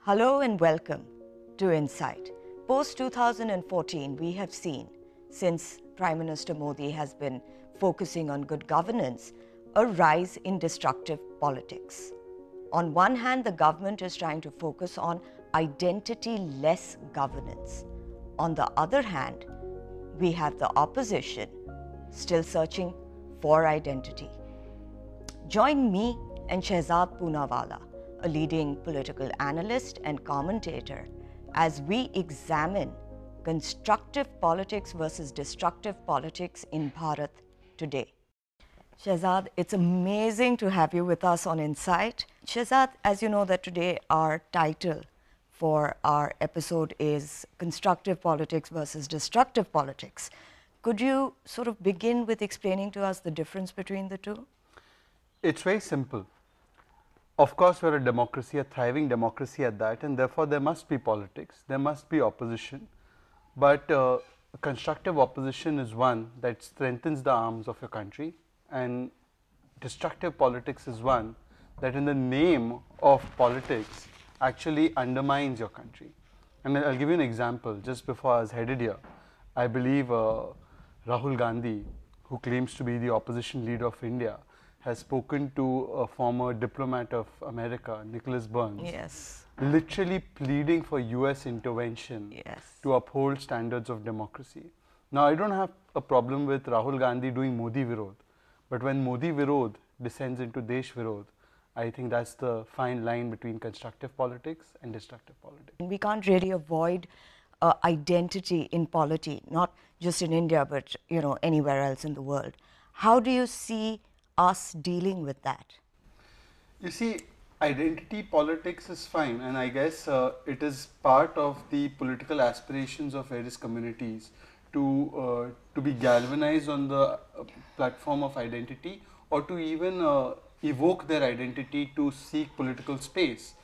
Hello and welcome to Insight. Post 2014, we have seen, since Prime Minister Modi has been focusing on good governance, a rise in destructive politics. On one hand, the government is trying to focus on identity-less governance. On the other hand, we have the opposition still searching for identity. Join me and Shehzad Poonawalla, a leading political analyst and commentator, as we examine constructive politics versus destructive politics in Bharat today. Shehzad, it's amazing to have you with us on Insight. Shehzad, as you know that today our title for our episode is Constructive Politics versus Destructive Politics. Could you sort of begin with explaining to us the difference between the two? It's very simple. Of course, we're a democracy, a thriving democracy at that, and therefore there must be politics, there must be opposition. But constructive opposition is one that strengthens the arms of your country, and destructive politics is one that in the name of politics actually undermines your country. And I'll give you an example. Just before I was headed here, I believe Rahul Gandhi, who claims to be the opposition leader of India, has spoken to a former diplomat of America, Nicholas Burns, Yes. literally pleading for US intervention to uphold standards of democracy. Now, I don't have a problem with Rahul Gandhi doing Modi Virod, but when Modi Virod descends into Desh Virod, I think that's the fine line between constructive politics and destructive politics. We can't really avoid identity in polity, not just in India, but anywhere else in the world. How do you see us dealing with that? You see, identity politics is fine, and I guess it is part of the political aspirations of various communities to be galvanized on the platform of identity, or to even evoke their identity to seek political space.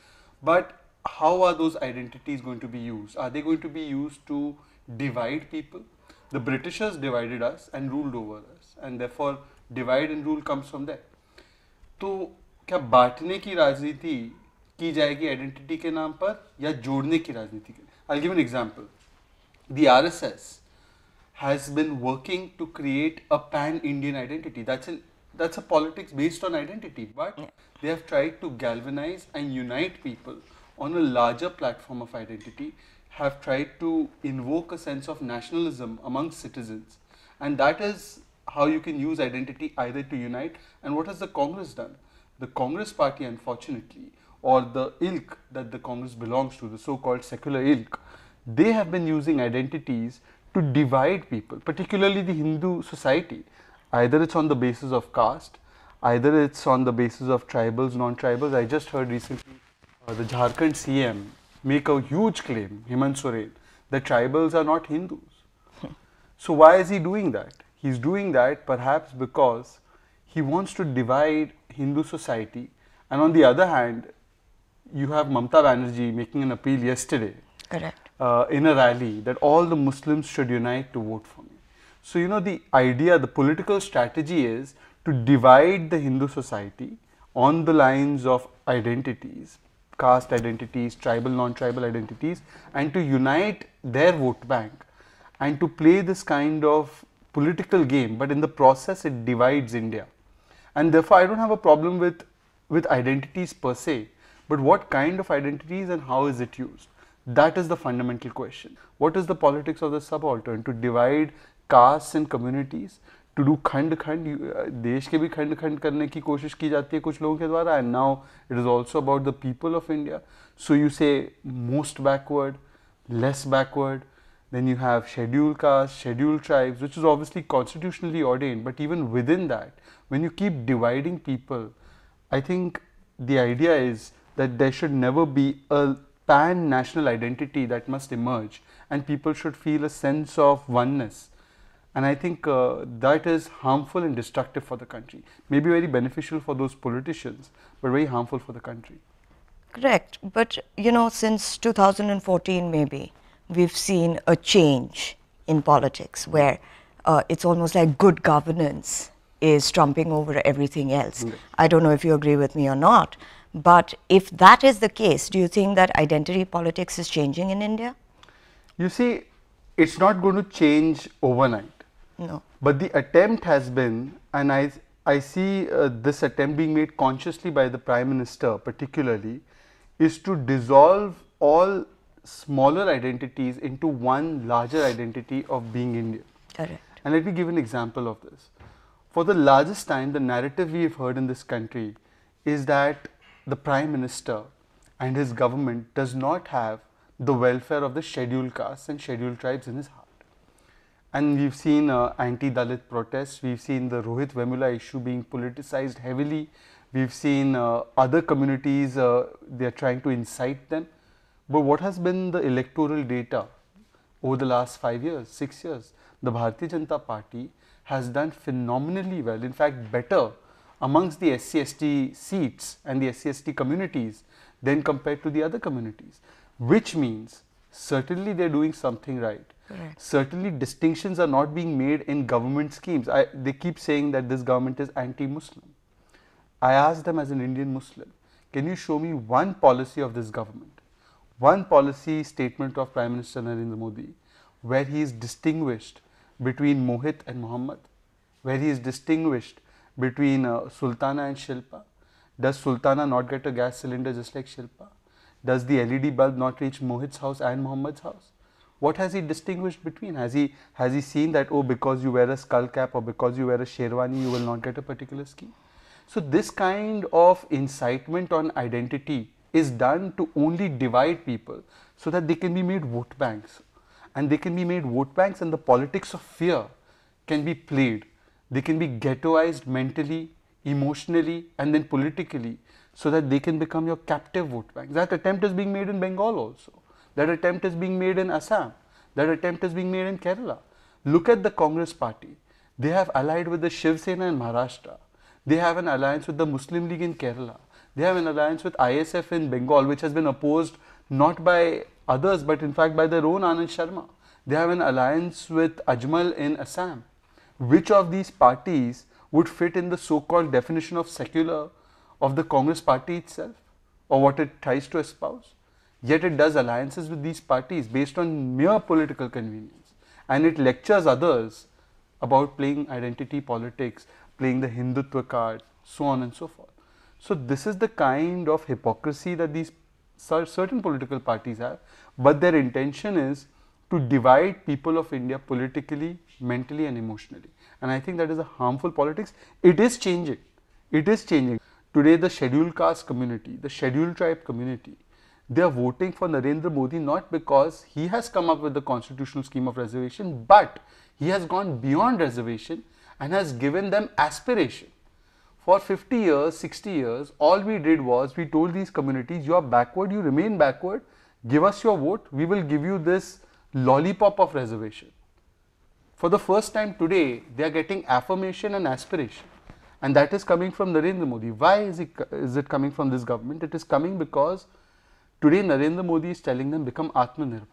But how are those identities going to be used? Are they going to be used to divide people? The Britishers divided us and ruled over us, and therefore divide and rule comes from there. तो क्या बांटने की राजनीति की जाएगी identity के नाम पर या जोड़ने की राजनीति के? I'll give an example. The RSS has been working to create a pan-Indian identity. That's a politics based on identity, but they have tried to galvanize and unite people on a larger platform of identity, have tried to invoke a sense of nationalism amongst citizens, and that is how you can use identity either to unite. And what has the Congress done? The Congress party, unfortunately, or the ilk that the Congress belongs to, the so-called secular ilk, they have been using identities to divide people, particularly the Hindu society. Either it's on the basis of caste, either it's on the basis of tribals, non-tribals. I just heard recently the Jharkhand CM make a huge claim, Hemant Soren, that tribals are not Hindus. So why is he doing that? He's doing that perhaps because he wants to divide Hindu society, and on the other hand, you have Mamata Banerjee making an appeal yesterday in a rally that all the Muslims should unite to vote for me. So the idea, the political strategy is to divide the Hindu society on the lines of identities, caste identities, tribal, non-tribal identities, and to unite their vote bank and to play this kind of political game, but in the process it divides India. And therefore I don't have a problem with identities per se, but what kind of identities and how is it used? That is the fundamental question. What is the politics of the subaltern? To divide castes and communities, to do khand देश के भी खंड करने की कोशिश की जाती है कुछ लोगों के द्वारा, and now it is also about the people of India. So you say most backward, less backward, then you have scheduled castes, scheduled tribes, which is obviously constitutionally ordained, but even within that, when you keep dividing people, I think the idea is that there should never be a pan-national identity that must emerge, and people should feel a sense of oneness. And I think that is harmful and destructive for the country. Maybe very beneficial for those politicians, but very harmful for the country. Correct. But since 2014 maybe, we've seen a change in politics where it's almost like good governance is trumping over everything else. Right. I don't know if you agree with me or not, but if that is the case, do you think that identity politics is changing in India? You see, it's not going to change overnight. No. But the attempt has been, and I see this attempt being made consciously by the Prime Minister particularly, is to dissolve all smaller identities into one larger identity of being Indian. Correct. And let me give an example of this. For the largest time, the narrative we've heard in this country is that the Prime Minister and his government does not have the welfare of the scheduled castes and scheduled tribes in his heart. And we've seen anti-Dalit protests, we've seen the Rohit Vemula issue being politicized heavily, we've seen other communities, they're trying to incite them. But what has been the electoral data over the last 5 years, 6 years? The Bharatiya Janata Party has done phenomenally well, in fact better amongst the SC/ST seats and the SC/ST communities than compared to the other communities, which means certainly they're doing something right. Correct. Certainly distinctions are not being made in government schemes. They keep saying that this government is anti-Muslim. I asked them as an Indian Muslim, can you show me one policy of this government, one policy statement of Prime Minister Narendra Modi where he is distinguished between Mohit and Muhammad, where he is distinguished between Sultana and Shilpa? Does Sultana not get a gas cylinder just like Shilpa? Does the LED bulb not reach Mohit's house and Muhammad's house? What has he distinguished between? Has he seen that, oh, because you wear a skull cap or because you wear a sherwani, you will not get a particular scheme? So this kind of incitement on identity is done to only divide people so that they can be made vote banks. And they can be made vote banks, and the politics of fear can be played. They can be ghettoized mentally, emotionally, and then politically, so that they can become your captive vote bank. That attempt is being made in Bengal also. That attempt is being made in Assam. That attempt is being made in Kerala. Look at the Congress party. They have allied with the Shiv Sena in Maharashtra. They have an alliance with the Muslim League in Kerala. They have an alliance with ISF in Bengal, which has been opposed not by others, but in fact by their own Anand Sharma. They have an alliance with Ajmal in Assam. Which of these parties would fit in the so-called definition of secular of the Congress party itself, or what it tries to espouse? Yet it does alliances with these parties based on mere political convenience, and it lectures others about playing identity politics, playing the Hindutva card, so on and so forth. So this is the kind of hypocrisy that these certain political parties have, but their intention is to divide people of India politically, mentally and emotionally. And I think that is a harmful politics. It is changing. It is changing. Today the scheduled caste community, the scheduled tribe community, they are voting for Narendra Modi not because he has come up with the constitutional scheme of reservation, but he has gone beyond reservation and has given them aspiration. For 50 years, 60 years, all we did was we told these communities, you are backward, you remain backward, give us your vote, we will give you this lollipop of reservation. For the first time today, they are getting affirmation and aspiration. And that is coming from Narendra Modi. Why is it coming from this government? It is coming because today Narendra Modi is telling them, become Atmanirbhar.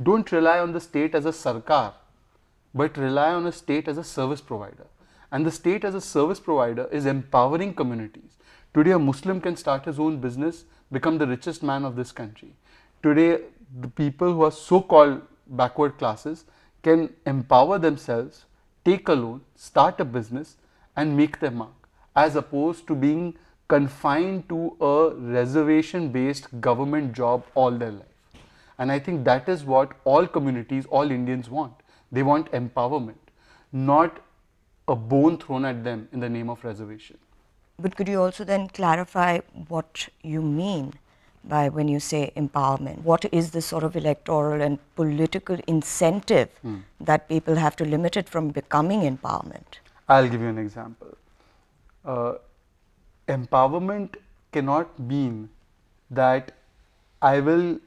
Don't rely on the state as a sarkar, but rely on a state as a service provider. And the state as a service provider is empowering communities. Today a Muslim can start his own business, become the richest man of this country. Today the people who are so-called backward classes can empower themselves, take a loan, start a business and make their mark, as opposed to being confined to a reservation-based government job all their life. And I think that is what all communities, all Indians want. They want empowerment, not a bone thrown at them in the name of reservation. But could you also then clarify what you mean by when you say empowerment? What is the sort of electoral and political incentive that people have to limit it from becoming empowerment? I'll give you an example. Empowerment cannot mean that I will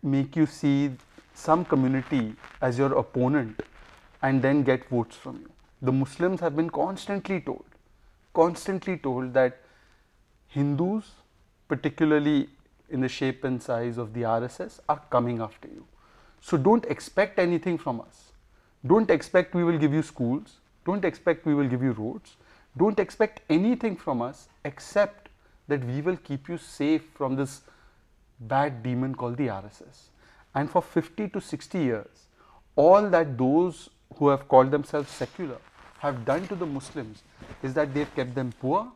make you see some community as your opponent and then get votes from you. The Muslims have been constantly told that Hindus, particularly in the shape and size of the RSS, are coming after you. So don't expect anything from us. Don't expect we will give you schools. Don't expect we will give you roads. Don't expect anything from us except that we will keep you safe from this bad demon called the RSS. And for 50 to 60 years, all that those who have called themselves secular have done to the Muslims is that they've kept them poor,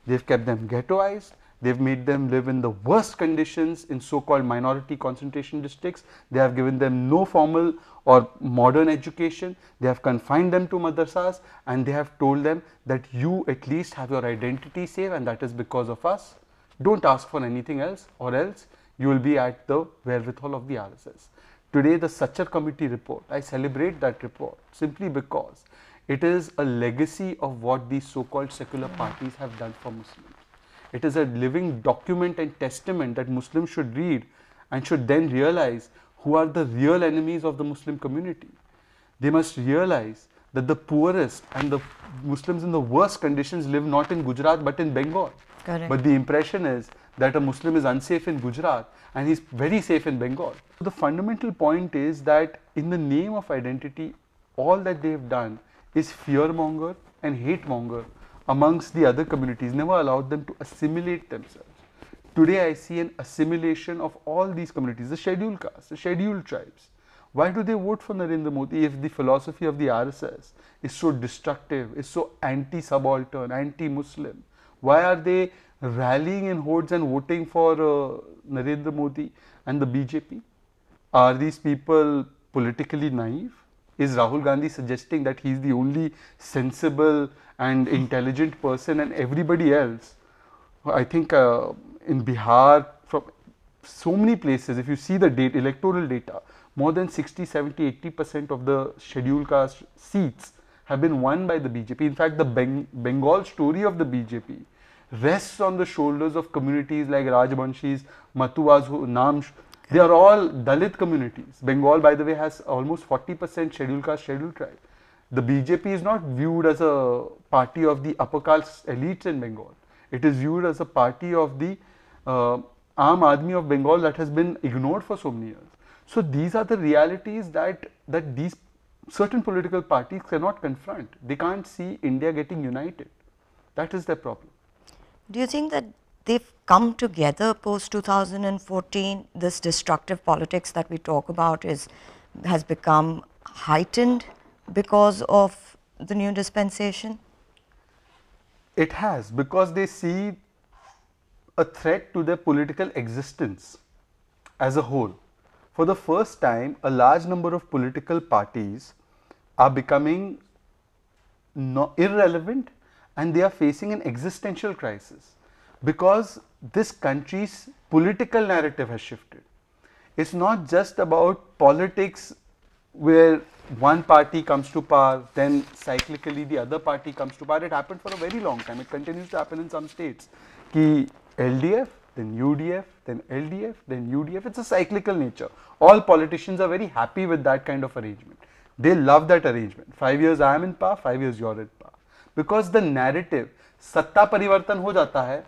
they've kept them ghettoized, they've made them live in the worst conditions in so-called minority concentration districts, they have given them no formal or modern education, they have confined them to madrasas, and they have told them that you at least have your identity safe, and that is because of us. Don't ask for anything else, or else you will be at the wherewithal of the RSS. Today, the Sachar Committee report, I celebrate that report simply because it is a legacy of what these so-called secular parties have done for Muslims. It is a living document and testament that Muslims should read and should then realize who are the real enemies of the Muslim community. They must realize that the poorest and the Muslims in the worst conditions live not in Gujarat but in Bengal. Correct. But the impression is that a Muslim is unsafe in Gujarat and he's very safe in Bengal. The fundamental point is that in the name of identity, all that they have done is fearmonger and hate-monger amongst the other communities, never allowed them to assimilate themselves. Today I see an assimilation of all these communities, the scheduled castes, the scheduled tribes. Why do they vote for Narendra Modi if the philosophy of the RSS is so destructive, is so anti-subaltern, anti-Muslim? Why are they rallying in hordes and voting for Narendra Modi and the BJP? Are these people politically naive? Is Rahul Gandhi suggesting that he is the only sensible and intelligent person, and everybody else? I think in Bihar, from so many places, if you see the data, electoral data, more than 60, 70, 80% of the scheduled caste seats have been won by the BJP. In fact, the Bengal story of the BJP rests on the shoulders of communities like Rajbanshis, Matuas, Namsh. They are all Dalit communities. Bengal, by the way, has almost 40% scheduled caste, scheduled tribe. The BJP is not viewed as a party of the upper caste elites in Bengal. It is viewed as a party of the Aam Admi of Bengal that has been ignored for so many years. So these are the realities that these certain political parties cannot confront. They can't see India getting united. That is their problem. Do you think that they've come together post 2014? This destructive politics that we talk about has become heightened because of the new dispensation? It has, because they see a threat to their political existence as a whole. For the first time, a large number of political parties are becoming irrelevant, and they are facing an existential crisis because this country's political narrative has shifted. It's not just about politics where one party comes to power, then cyclically the other party comes to power. It happened for a very long time. It continues to happen in some states. Ki LDF, then UDF, then LDF, then UDF. It's a cyclical nature. All politicians are very happy with that kind of arrangement. They love that arrangement. 5 years I am in power, 5 years you are in power. Because the narrative, सत्ता परिवर्तन हो जाता है,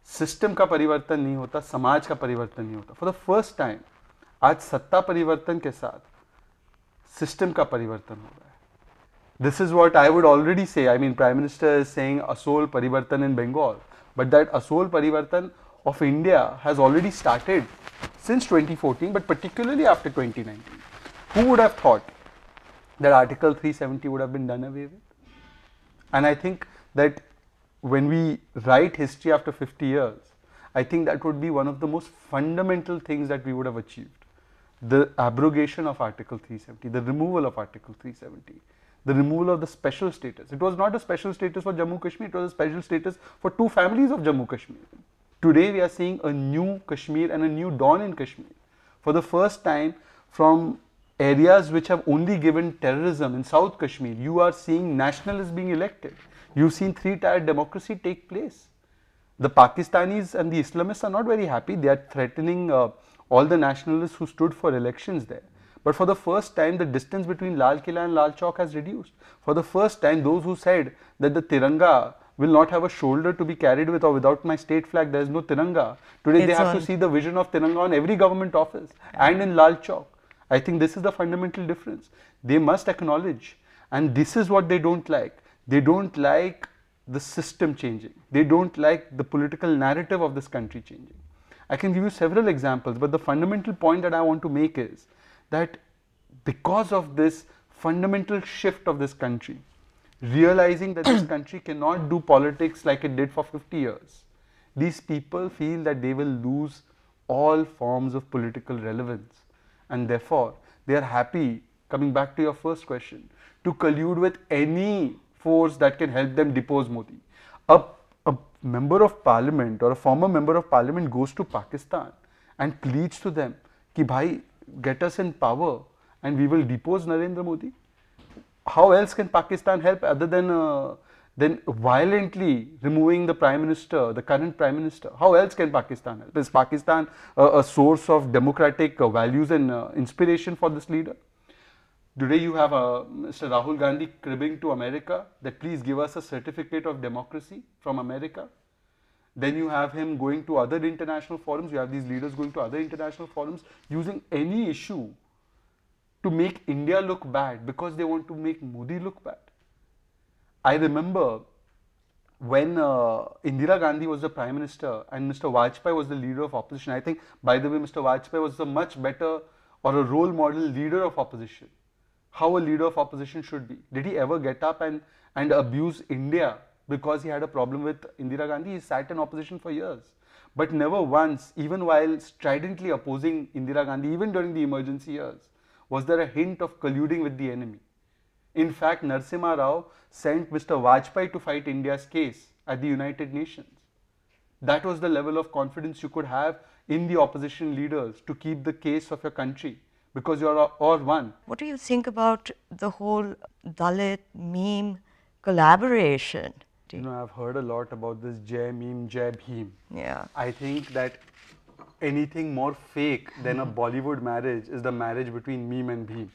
system का परिवर्तन नहीं होता, समाज का परिवर्तन नहीं होता. For the first time, आज सत्ता परिवर्तन के साथ सिस्टम का परिवर्तन हो रहा है. This is what I would already say. I mean, Prime Minister is saying Asol Parivartan in Bengal, but that Asol Parivartan of India has already started since 2014, but particularly after 2019. Who would have thought that Article 370 would have been done away with? And I think that when we write history after 50 years, I think that would be one of the most fundamental things that we would have achieved. The abrogation of Article 370, the removal of Article 370, the removal of the special status. It was not a special status for Jammu Kashmir, it was a special status for 2 families of Jammu Kashmir. Today we are seeing a new Kashmir and a new dawn in Kashmir. For the first time, from areas which have only given terrorism in South Kashmir, you are seeing nationalists being elected. You've seen 3-tier democracy take place. The Pakistanis and the Islamists are not very happy. They are threatening all the nationalists who stood for elections there. But for the first time, the distance between Lal Killa and Lal Chowk has reduced. For the first time, those who said that the Tiranga will not have a shoulder to be carried with or without my state flag, there is no Tiranga. Today they have to see the vision of Tiranga on every government office and in Lal Chowk. I think this is the fundamental difference. They must acknowledge And this is what they don't like. They don't like the system changing. They don't like the political narrative of this country changing. I can give you several examples, but the fundamental point that I want to make is that because of this fundamental shift of this country, realizing that this country cannot do politics like it did for 50 years, these people feel that they will lose all forms of political relevance, and therefore they are happy, coming back to your first question, to collude with any force that can help them depose Modi. A, a member of parliament or a former member of parliament goes to Pakistan and pleads to them कि भाई get us in power and we will depose Narendra Modi. How else can Pakistan help other than violently removing the prime minister, the current prime minister? How else can Pakistan help? Is Pakistan a source of democratic values and inspiration for this leader? Today you have Mr. Rahul Gandhi cribbing to America that please give us a certificate of democracy from America. Then you have him going to other international forums. You have these leaders going to other international forums using any issue to make India look bad because they want to make Modi look bad. I remember when Indira Gandhi was the Prime Minister and Mr. Vajpayee was the leader of opposition. I think, by the way, Mr. Vajpayee was a much better or a role model leader of opposition. How a leader of opposition should be. Did he ever get up and abuse India because he had a problem with Indira Gandhi? He sat in opposition for years. But never once, even while stridently opposing Indira Gandhi, even during the emergency years, was there a hint of colluding with the enemy. In fact, Narasimha Rao sent Mr. Vajpayee to fight India's case at the United Nations. That was the level of confidence you could have in the opposition leaders to keep the case of your country because you are all one. What do you think about the whole Dalit meme collaboration? You know, I've heard a lot about this Jai Meme, Jai Bhim. Yeah. I think that anything more fake than a Bollywood marriage is the marriage between meme and Bhim.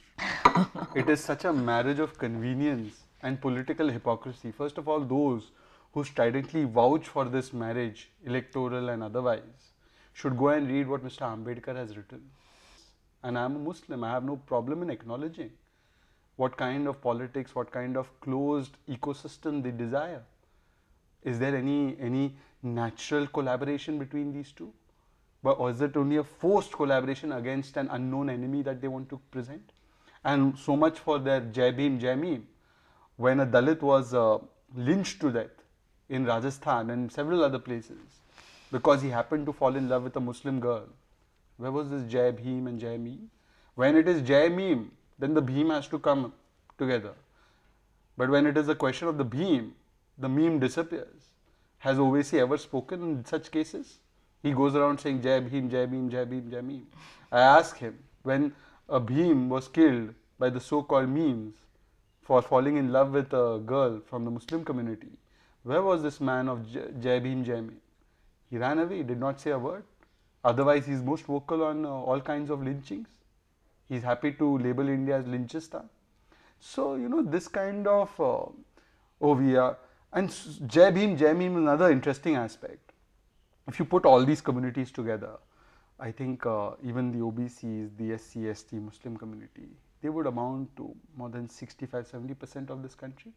It is such a marriage of convenience and political hypocrisy. First of all, those who stridently vouch for this marriage, electoral and otherwise, should go and read what Mr. Ambedkar has written. And I am a Muslim. I have no problem in acknowledging what kind of politics, what kind of closed ecosystem they desire. Is there any natural collaboration between these two? Or is it only a forced collaboration against an unknown enemy that they want to present? And so much for their Jai Bhim, Jai Meme. When a Dalit was lynched to death in Rajasthan and several other places because he happened to fall in love with a Muslim girl, where was this Jai Bhim and Jai Meme? When it is Jai Meme, then the Bhim has to come together. But when it is a question of the Bhim, the meme disappears. Has Owaisi ever spoken in such cases? He goes around saying Jai Bhim, Jai Bhim, Jai Bhim, Jai Bhim. I asked him, when a Bhim was killed by the so-called memes for falling in love with a girl from the Muslim community, where was this man of Jai Bhim, Jai Meme? He ran away, he did not say a word. Otherwise, he is most vocal on all kinds of lynchings. He is happy to label India as Lynchistan. So, you know, this kind of, and Jai Bhim, Jai Meme is another interesting aspect. If you put all these communities together, I think even the OBCs, the SC, ST, Muslim community, they would amount to more than 65-70% of this country.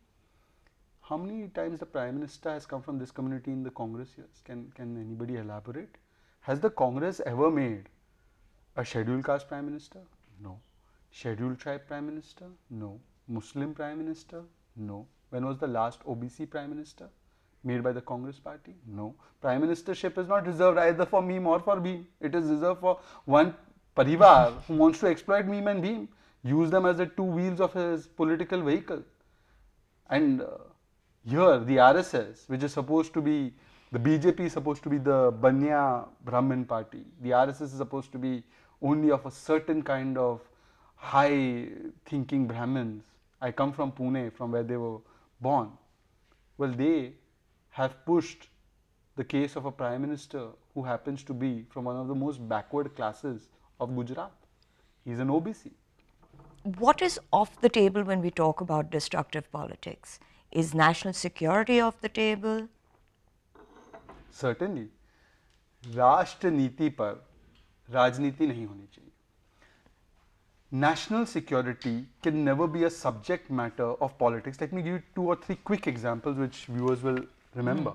How many times the Prime Minister has come from this community in the Congress years? Can anybody elaborate? Has the Congress ever made a scheduled caste Prime Minister? No. Scheduled tribe Prime Minister? No. Muslim Prime Minister? No. When was the last OBC Prime Minister made by the Congress party? No. Prime Ministership is not reserved either for meme or for Bhim. It is reserved for one parivar who wants to exploit meme and Bhim, use them as the two wheels of his political vehicle. And here the RSS, which is supposed to be, the BJP is supposed to be the Banya Brahmin party. The RSS is supposed to be only of a certain kind of high thinking Brahmins. I come from Pune, from where they were born. Well, they have pushed the case of a Prime Minister who happens to be from one of the most backward classes of Gujarat. He's an OBC. What is off the table when we talk about destructive politics? Is national security off the table? Certainly. राष्ट्र नीति पर राजनीति नहीं होनी चाहिए. national security can never be a subject matter of politics. Let me give you 2 or 3 quick examples which viewers will remember.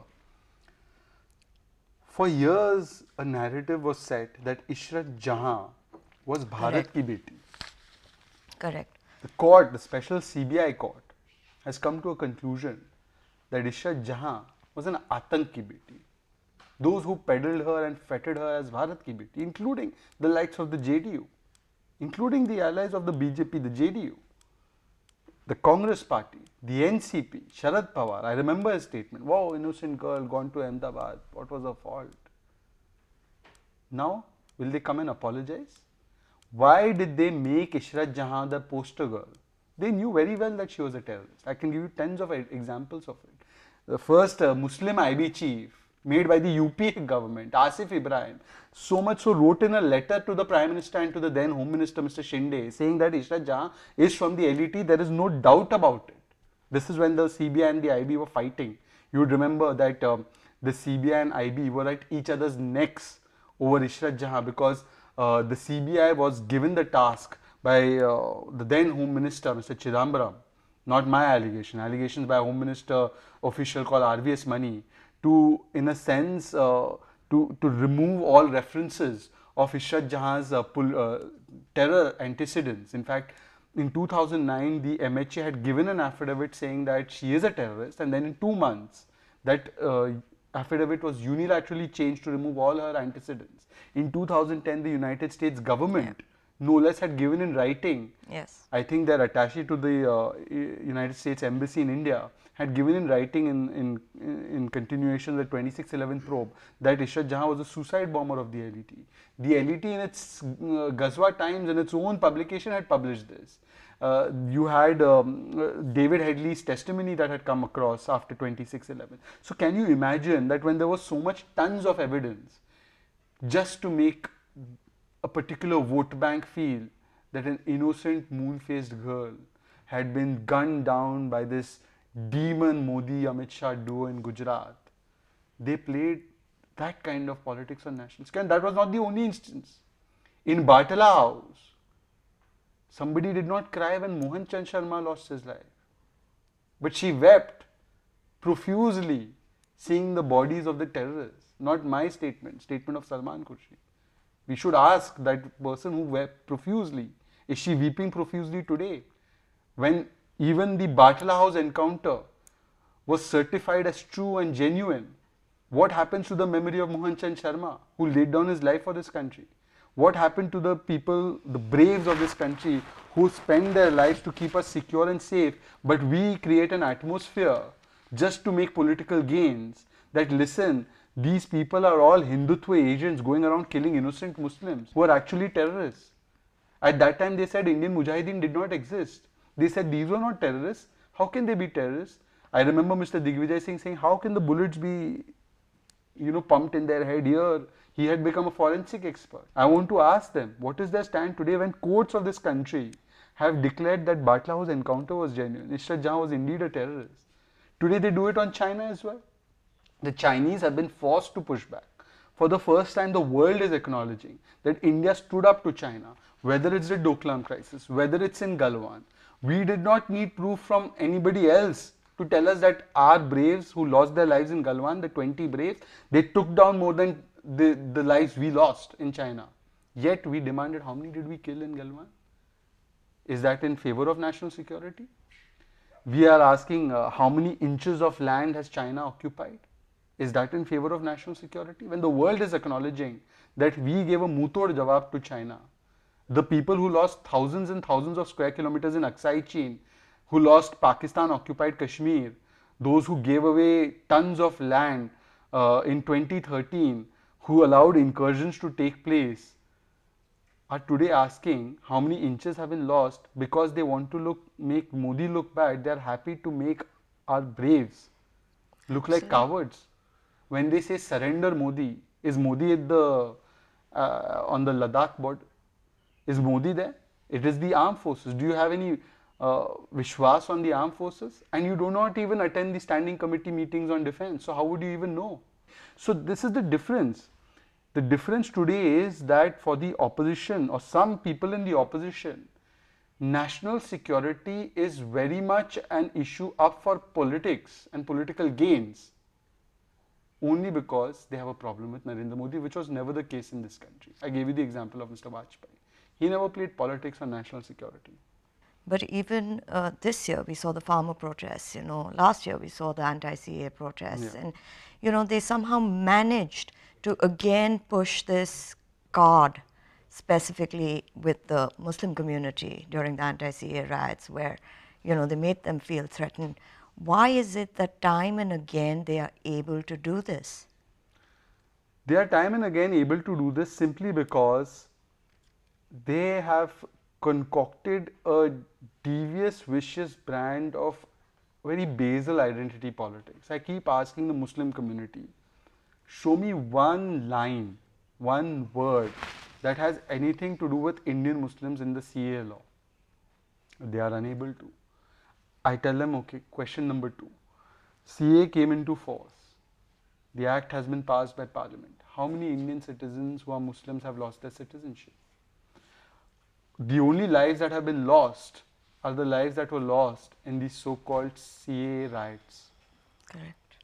For years, a narrative was set that Ishrat Jahan was Bharat Correct. ki beti. Correct. The court, the special CBI court, has come to a conclusion that Ishrat Jahan was an Atank ki beti. Those who peddled her and feted her as Bharat ki beti, including the likes of the JDU, including the allies of the BJP, the JDU, the Congress party, the NCP, Sharad Pawar. I remember his statement, wow, innocent girl gone to Ahmedabad, what was her fault? Now, will they come and apologize? Why did they make Ishrat Jahan the poster girl? They knew very well that she was a terrorist. I can give you tens of examples of it. The first Muslim IB chief made by the UPA government, Asif Ibrahim, so much so wrote in a letter to the Prime Minister and to the then Home Minister, Mr. Shinde, saying that Ishrat Jahan is from the LET. There is no doubt about it. This is when the CBI and the IB were fighting. You would remember that the CBI and IB were at each other's necks over Ishrat Jahan because the CBI was given the task by the then Home Minister, Mr. Chidambaram, not my allegations by a Home Minister official called RVS Mani, to, in a sense, to remove all references of Ishrat Jahan's terror antecedents. In fact, in 2009, the MHA had given an affidavit saying that she is a terrorist, and then in 2 months, that affidavit was unilaterally changed to remove all her antecedents. In 2010, the United States government, no less, had given in writing. Yes. I think their attaché to the United States Embassy in India had given in writing in continuation of the 2611 probe that Ishrat Jahan was a suicide bomber of the LET. The LET in its Ghazwa Times, in its own publication, had published this. You had David Headley's testimony that had come across after 2611. So can you imagine that when there was so much tons of evidence just to make a particular vote bank feel that an innocent moon-faced girl had been gunned down by this demon Modi Amit Shah duo in Gujarat, they played that kind of politics on national scale. And that was not the only instance. In Batala House, somebody did not cry when Mohan Chand Sharma lost his life, but she wept profusely seeing the bodies of the terrorists. Not my statement of Salman Khurshid. We should ask that person who wept profusely, is she weeping profusely today? When even the Batala House encounter was certified as true and genuine, what happens to the memory of Mohan Chand Sharma, who laid down his life for this country? What happened to the people, the braves of this country, who spend their lives to keep us secure and safe, but we create an atmosphere just to make political gains that, listen, these people are all Hindutva agents going around killing innocent Muslims who are actually terrorists. At that time they said Indian Mujahideen did not exist. They said these were not terrorists. How can they be terrorists? I remember Mr. Digvijay Singh saying, how can the bullets be, pumped in their head here? He had become a forensic expert. I want to ask them, what is their stand today when courts of this country have declared that Batla House encounter was genuine? Ishrat Jahan was indeed a terrorist. Today they do it on China as well. The Chinese have been forced to push back. For the first time, the world is acknowledging that India stood up to China, whether it's the Doklam crisis, whether it's in Galwan. We did not need proof from anybody else to tell us that our braves who lost their lives in Galwan, the 20 braves, they took down more than the lives we lost in China. Yet we demanded, how many did we kill in Galwan? Is that in favor of national security? We are asking how many inches of land has China occupied? Is that in favor of national security? When the world is acknowledging that we gave a muhtod jawab to China, the people who lost thousands and thousands of square kilometers in Aksai Chin, who lost Pakistan occupied Kashmir, those who gave away tons of land in 2013, who allowed incursions to take place, are today asking how many inches have been lost because they want to make Modi look bad. They are happy to make our braves look like cowards. When they say surrender Modi, is Modi at the on the Ladakh border? Is Modi there? It is the armed forces. Do you have any Vishwas on the armed forces? And you do not even attend the standing committee meetings on defense. So how would you even know? So this is the difference. The difference today is that for the opposition or some people in the opposition, national security is very much an issue up for politics and political gains only because they have a problem with Narendra Modi, which was never the case in this country. I gave you the example of Mr. Vajpayee. He never played politics or national security. But even this year, we saw the farmer protests. Last year we saw the anti-CA protests, Yeah. and they somehow managed to again push this card, specifically with the Muslim community during the anti-CA riots, where they made them feel threatened. Why is it that time and again they are able to do this? They are time and again able to do this simply because they have concocted a devious, vicious brand of very basal identity politics. I keep asking the Muslim community, show me one line, one word that has anything to do with Indian Muslims in the CA law. They are unable to. I tell them, okay, question number 2. CA came into force. The act has been passed by parliament. How many Indian citizens who are Muslims have lost their citizenship? The only lives that have been lost are the lives that were lost in these so-called CA riots. Correct.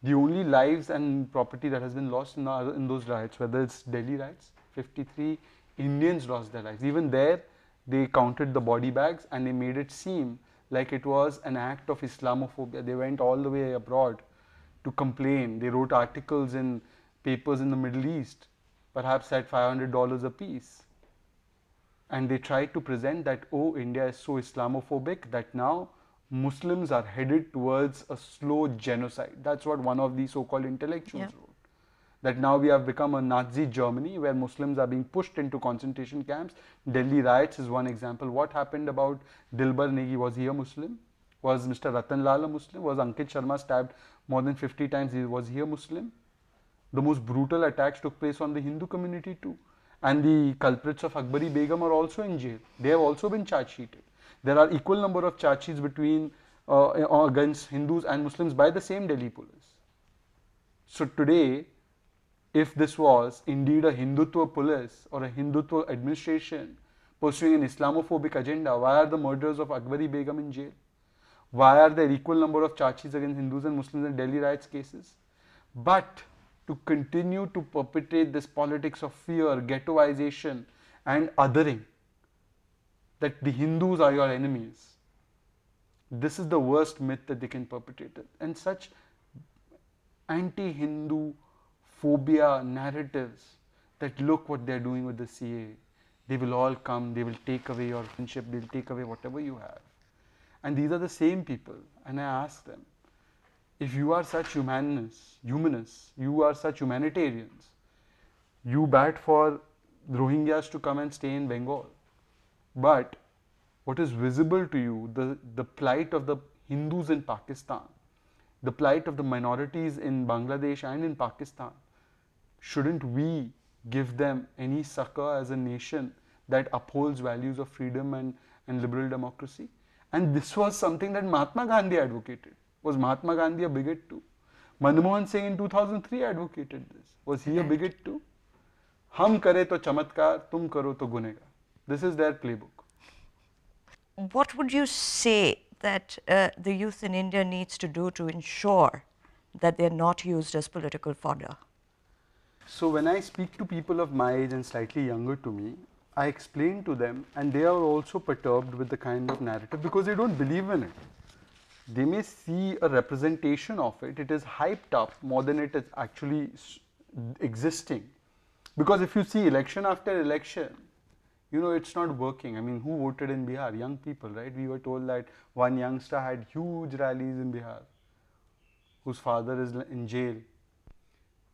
The only lives and property that has been lost in those riots, whether it's Delhi riots, 53 Indians lost their lives. Even there, they counted the body bags and they made it seem like it was an act of Islamophobia. They went all the way abroad to complain. They wrote articles in papers in the Middle East, perhaps at $500 a piece. And they tried to present that, oh, India is so Islamophobic that now Muslims are headed towards a slow genocide. That's what one of the so-called intellectuals wrote. That now we have become a Nazi Germany where Muslims are being pushed into concentration camps. Delhi riots is one example. What happened about Dilbar Negi? Was he a Muslim? Was Mr. Ratan Lal a Muslim? Was Ankit Sharma stabbed more than 50 times? Was he a Muslim? The most brutal attacks took place on the Hindu community too. And the culprits of Akbari Begum are also in jail. They have also been charge sheeted. There are equal number of charge sheets between against Hindus and Muslims by the same Delhi police. So today, if this was indeed a Hindutva police or a Hindutva administration pursuing an Islamophobic agenda, why are the murderers of Akbari Begum in jail? Why are there equal number of charge sheets against Hindus and Muslims in Delhi riots cases? But to continue to perpetrate this politics of fear, ghettoization and othering, that the Hindus are your enemies. This is the worst myth that they can perpetrate. And such anti-Hindu phobia narratives that look what they're doing with the CA. They will all come, they will take away your friendship, they'll take away whatever you have. And these are the same people. And I ask them, if you are such humanists, you are such humanitarians, you bat for Rohingyas to come and stay in Bengal. But what is visible to you, the plight of the Hindus in Pakistan, the plight of the minorities in Bangladesh and in Pakistan, shouldn't we give them any succor as a nation that upholds values of freedom and liberal democracy? And this was something that Mahatma Gandhi advocated. Was Mahatma Gandhi a bigot too? Manmohan Singh in 2003 advocated this. Was he a bigot too? Hum kare to chamatkar, tum karo to gunegar. This is their playbook. What would you say that the youth in India needs to do to ensure that they're not used as political fodder? So when I speak to people of my age and slightly younger to me, I explain to them, and they are also perturbed with the kind of narrative because they don't believe in it. They may see a representation of it, it is hyped up more than it is actually existing. Because if you see election after election, it's not working. I mean, who voted in Bihar? Young people, right? We were told that one youngster had huge rallies in Bihar, whose father is in jail.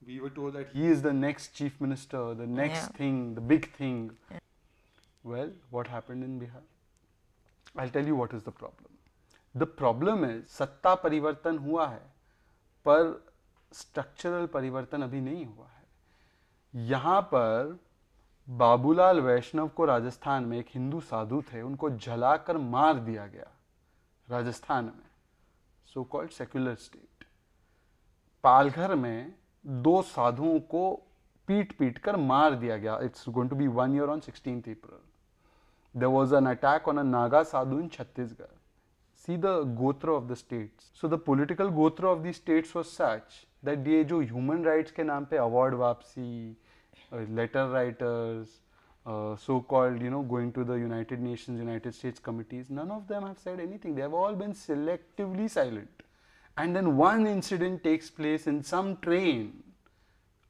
We were told that he is the next chief minister, the next thing, the big thing. Yeah. Well, what happened in Bihar? I'll tell you what is the problem. The problem is, सत्ता परिवर्तन हुआ है, पर structural परिवर्तन अभी नहीं हुआ है. यहाँ पर बाबूलाल वैष्णव को राजस्थान में एक हिंदू साधु थे, उनको जलाकर मार दिया गया राजस्थान में, so called secular state. Palghar में 2 साधुओं को पीट कर मार दिया गया. It's going to be 1 year on 16th April. There was an attack on a Naga sadhu in Chhattisgarh. See the gotra of the states. So the political gotra of these states was such that ये जो human rights के नाम पे award वापसी, letter writers, so-called going to the United Nations, United States committees, none of them have said anything. They have all been selectively silent. And then one incident takes place in some train.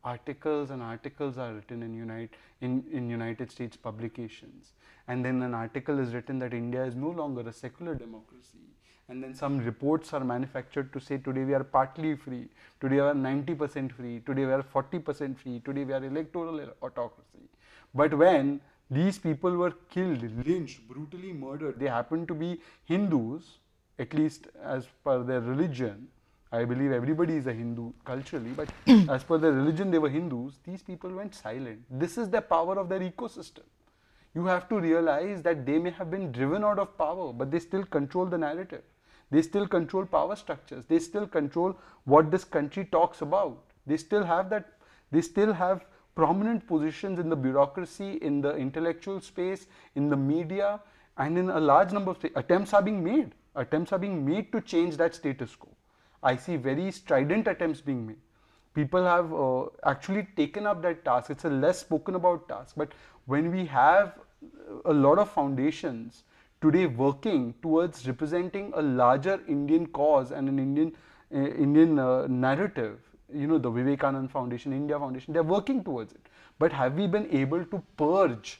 Articles and articles are written in United States publications, and then an article is written that India is no longer a secular democracy, and then some reports are manufactured to say today we are partly free, today we are 90% free, today we are 40% free, today we are electoral autocracy. But when these people were killed, lynched, brutally murdered, they happened to be Hindus, at least as per their religion. I believe everybody is a Hindu culturally, but as per their religion, they were Hindus. These people went silent. This is the power of their ecosystem. You have to realize that they may have been driven out of power, but they still control the narrative. They still control power structures. They still control what this country talks about. They still have that. They still have prominent positions in the bureaucracy, in the intellectual space, in the media, and in a large number of attempts are being made. Attempts are being made to change that status quo. I see very strident attempts being made. People have actually taken up that task. It's a less spoken about task. But when we have a lot of foundations today working towards representing a larger Indian cause and an Indian narrative, the Vivekananda Foundation, India Foundation, they're working towards it. But have we been able to purge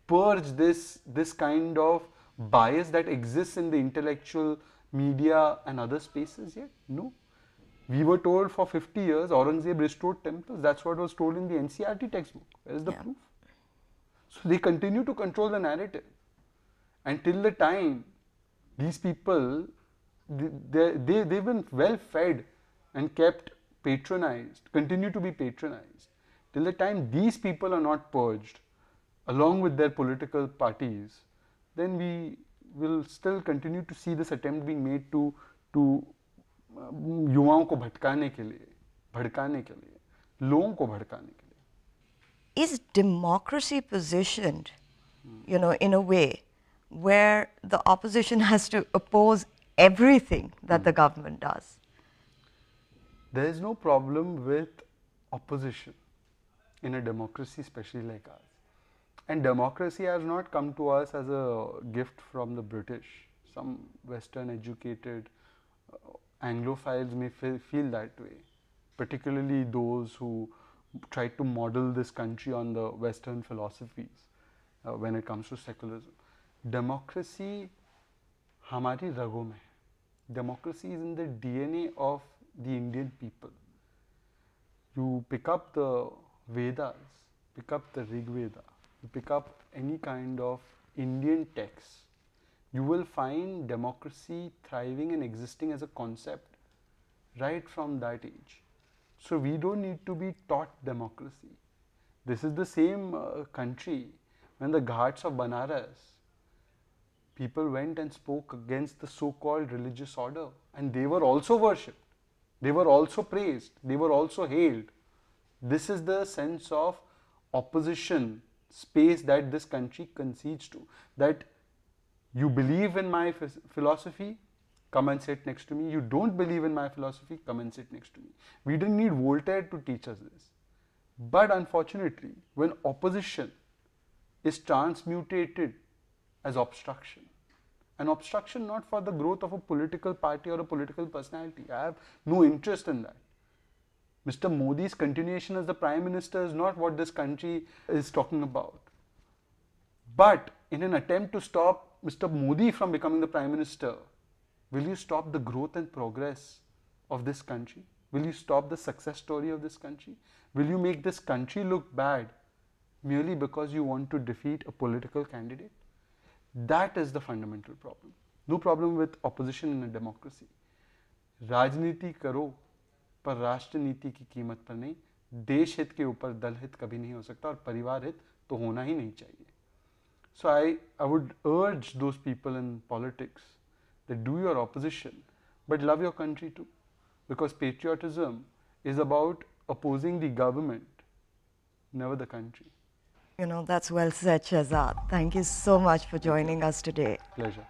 this kind of bias that exists in the intellectual media and other spaces yet? No. We were told for 50 years Aurangzeb restored temples. That's what was told in the NCERT textbook. Where is the proof? So they continue to control the narrative. And till the time these people, they've been well fed and kept patronized, continue to be patronized. Till the time these people are not purged along with their political parties, then we will still continue to see this attempt being made to युवाओं को भटकाने के लिए, लोगों को भटकाने के लिए. Is democracy positioned, in a way where the opposition has to oppose everything that the government does? There is no problem with opposition in a democracy, especially like ours. And democracy has not come to us as a gift from the British. Some Western educated Anglophiles may feel that way, particularly those who try to model this country on the Western philosophies when it comes to secularism. Democracy हमारी रगों में है. Democracy is in the DNA of the Indian people. You pick up the Vedas, pick up the Rig Veda, you pick up any kind of Indian text, you will find democracy thriving and existing as a concept right from that age. So we don't need to be taught democracy. This is the same country when the Ghats of Banaras, people went and spoke against the so-called religious order, and they were also worshipped, they were also praised, they were also hailed. This is the sense of opposition space that this country concedes to, that you believe in my philosophy, come and sit next to me. You don't believe in my philosophy, come and sit next to me. We didn't need Voltaire to teach us this. But unfortunately, when opposition is transmutated as obstruction, an obstruction not for the growth of a political party or a political personality, I have no interest in that. Mr. Modi's continuation as the Prime Minister is not what this country is talking about. But in an attempt to stop Mr. Modi from becoming the Prime Minister, will you stop the growth and progress of this country? Will you stop the success story of this country? Will you make this country look bad merely because you want to defeat a political candidate? That is the fundamental problem. No problem with opposition in a democracy. राजनीति करो पर राष्ट्र नीति की कीमत पर नहीं. देश हित के ऊपर दल हित कभी नहीं हो सकता, और परिवार हित तो होना ही नहीं चाहिए. So I would urge those people in politics that do your opposition, but love your country too, because patriotism is about opposing the government, never the country. That's well said, Shehzad. Thank you so much for joining us today. Pleasure.